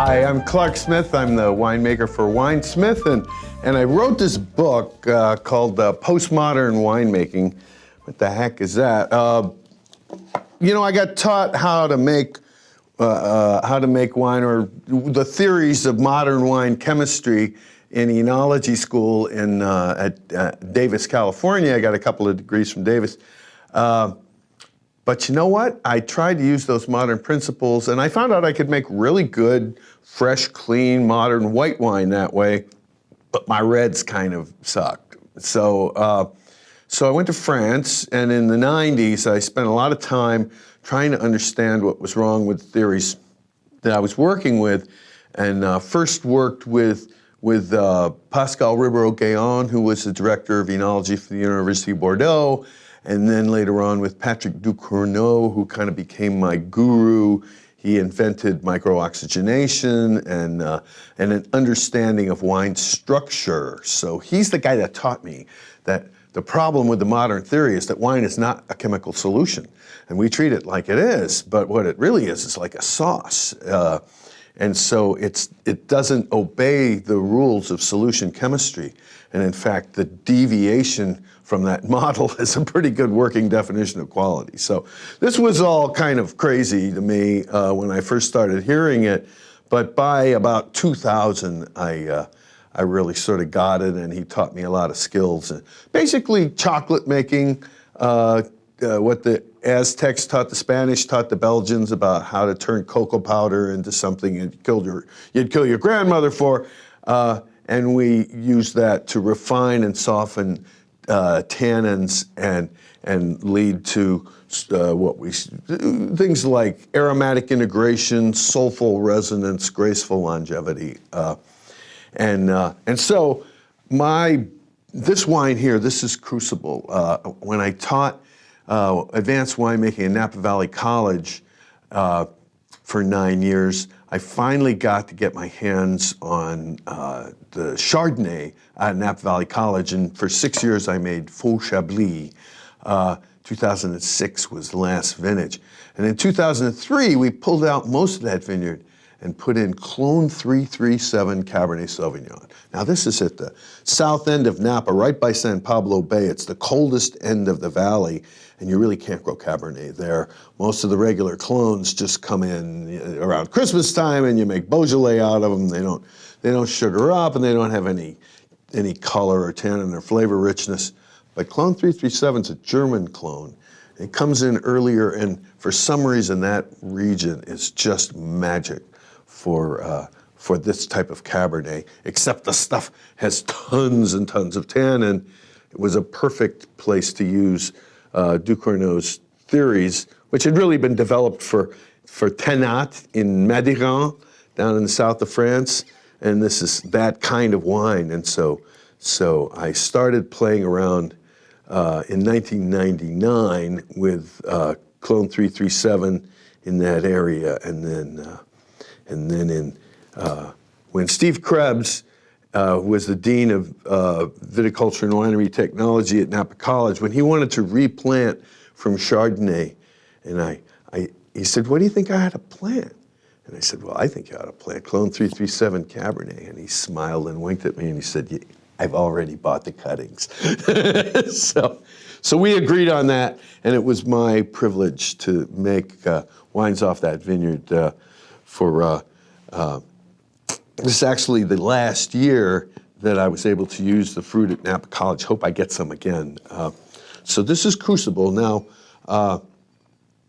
Hi, I'm Clark Smith. I'm the winemaker for Winesmith, and I wrote this book called Postmodern Winemaking. What the heck is that? You know, I got taught how to make wine, or the theories of modern wine chemistry in enology school at Davis, California. I got a couple of degrees from Davis. But you know what? I tried to use those modern principles, and I found out I could make really good, fresh, clean, modern white wine that way, but my reds kind of sucked. So I went to France, and in the 90s, I spent a lot of time trying to understand what was wrong with the theories that I was working with, and first worked with Pascal Ribeiro-Gayon, who was the director of enology for the University of Bordeaux, and then later on with Patrick Ducournau, who kind of became my guru. He invented microoxygenation and an understanding of wine structure. So he's the guy that taught me that the problem with the modern theory is that wine is not a chemical solution. And we treat it like it is, but what it really is like a sauce. And so it doesn't obey the rules of solution chemistry. And in fact, the deviation from that model is a pretty good working definition of quality. So this was all kind of crazy to me when I first started hearing it. But by about 2000, I really sort of got it, and he taught me a lot of skills. Basically, chocolate making, what the Aztecs taught the Spanish, taught the Belgians about how to turn cocoa powder into something you'd kill your grandmother for. And we use that to refine and soften tannins and lead to things like aromatic integration, soulful resonance, graceful longevity, and so this wine here, this is Crucible. When I taught advanced winemaking in Napa Valley College for 9 years, I finally got to get my hands on the Chardonnay at Napa Valley College, and for 6 years I made Faux Chablis. 2006 was the last vintage. And in 2003, we pulled out most of that vineyard and put in Clone 337 Cabernet Sauvignon. Now this is at the south end of Napa, right by San Pablo Bay. It's the coldest end of the valley, and you really can't grow Cabernet there. Most of the regular clones just come in around Christmas time, and you make Beaujolais out of them. They don't sugar up, and they don't have any color or tannin or flavor richness. But Clone 337 is a German clone. It comes in earlier, and for some reason that region is just magic for this type of Cabernet, except the stuff has tons and tons of tannin. It was a perfect place to use Ducournau's theories, which had really been developed for Tannat in Madiran, down in the south of France, and this is that kind of wine. And so I started playing around in 1999 with Clone 337 in that area, and then when Steve Krebs was the dean of viticulture and winery technology at Napa College, when he wanted to replant from Chardonnay, and he said, "What do you think I ought to plant?" And I said, "Well, I think you ought to plant Clone 337 Cabernet." And he smiled and winked at me, and he said, "I've already bought the cuttings." So we agreed on that, and it was my privilege to make wines off that vineyard this is actually the last year that I was able to use the fruit at Napa College. Hope I get some again. So this is Crucible. Now,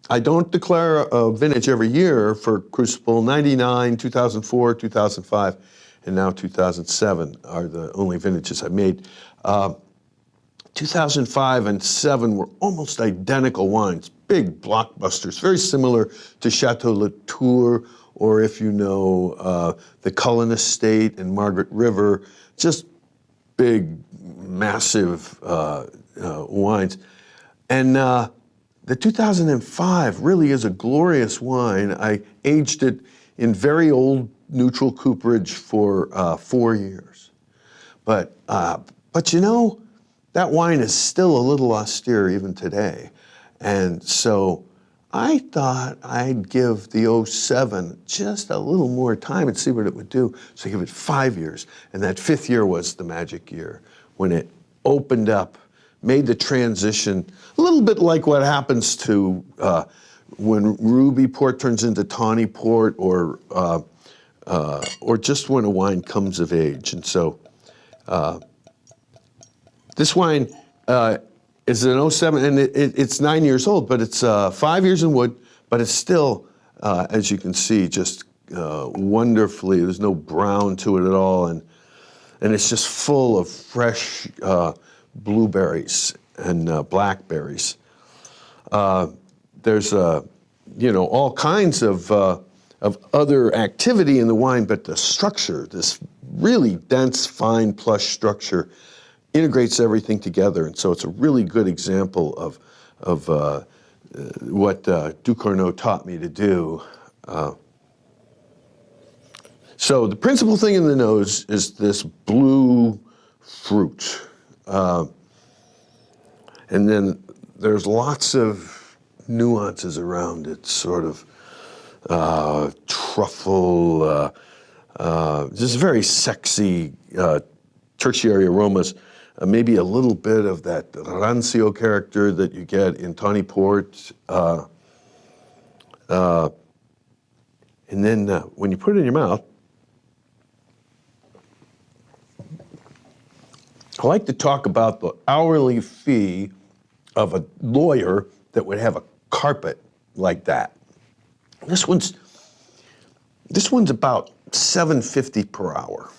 I don't declare a vintage every year for Crucible. 99, 2004, 2005, and now 2007 are the only vintages I made. 2005 and 7 were almost identical wines, big blockbusters, very similar to Chateau Latour, or if you know the Cullen Estate and Margaret River, just big, massive wines. And the 2005 really is a glorious wine. I aged it in very old neutral cooperage for 4 years. But you know, that wine is still a little austere even today. And so I thought I'd give the '07 just a little more time and see what it would do. So I give it 5 years. And that 5th year was the magic year when it opened up, made the transition a little bit like what happens to when ruby port turns into tawny port, or just when a wine comes of age. And so this wine is an '07, and it's 9 years old, but it's 5 years in wood, but it's still, as you can see, just wonderfully, there's no brown to it at all, and it's just full of fresh blueberries and blackberries. There's all kinds of other activity in the wine, but the structure, this really dense, fine, plush structure, integrates everything together, and so it's a really good example of what Ducournau taught me to do. So the principal thing in the nose is this blue fruit, and then there's lots of nuances around it, sort of truffle, just very sexy tertiary aromas. Maybe a little bit of that rancio character that you get in tawny port. And then when you put it in your mouth, I like to talk about the hourly fee of a lawyer that would have a carpet like that. This one's about $7.50 per hour.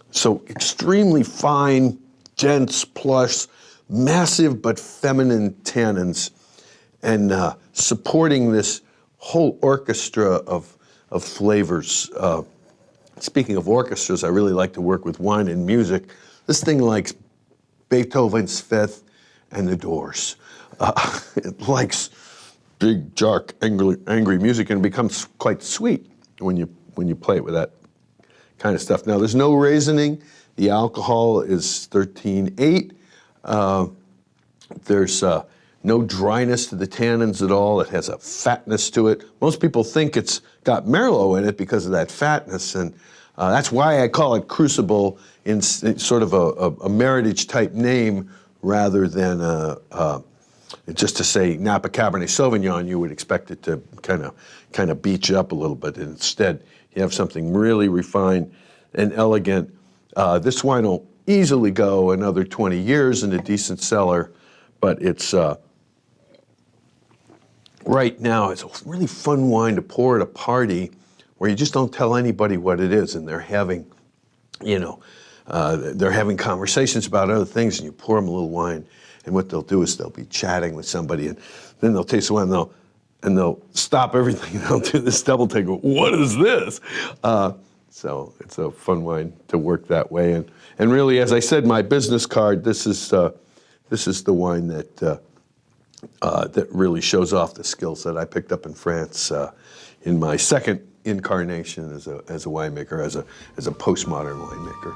So extremely fine, dense, plush, massive but feminine tannins, and supporting this whole orchestra of flavors. Speaking of orchestras, I really like to work with wine and music. This thing likes Beethoven's Fifth and the Doors. It likes big, dark, angry music, and it becomes quite sweet when you play it with that kind of stuff. Now, there's no raisoning. The alcohol is 13.8. There's no dryness to the tannins at all. It has a fatness to it. Most people think it's got Merlot in it because of that fatness, and that's why I call it Crucible, in sort of a meritage type name rather than just to say Napa Cabernet Sauvignon. You would expect it to kind of beach up a little bit. Instead, you have something really refined and elegant. This wine will easily go another 20 years in a decent cellar, but it's right now it's a really fun wine to pour at a party where you just don't tell anybody what it is, and they're having, they're having conversations about other things, and you pour them a little wine, and what they'll do is they'll be chatting with somebody, and then they'll taste the wine, and they'll stop everything, and they'll do this double take. What is this? So it's a fun wine to work that way, and really, as I said, my business card. This is the wine that really shows off the skills that I picked up in France in my second incarnation as a winemaker, as a postmodern winemaker.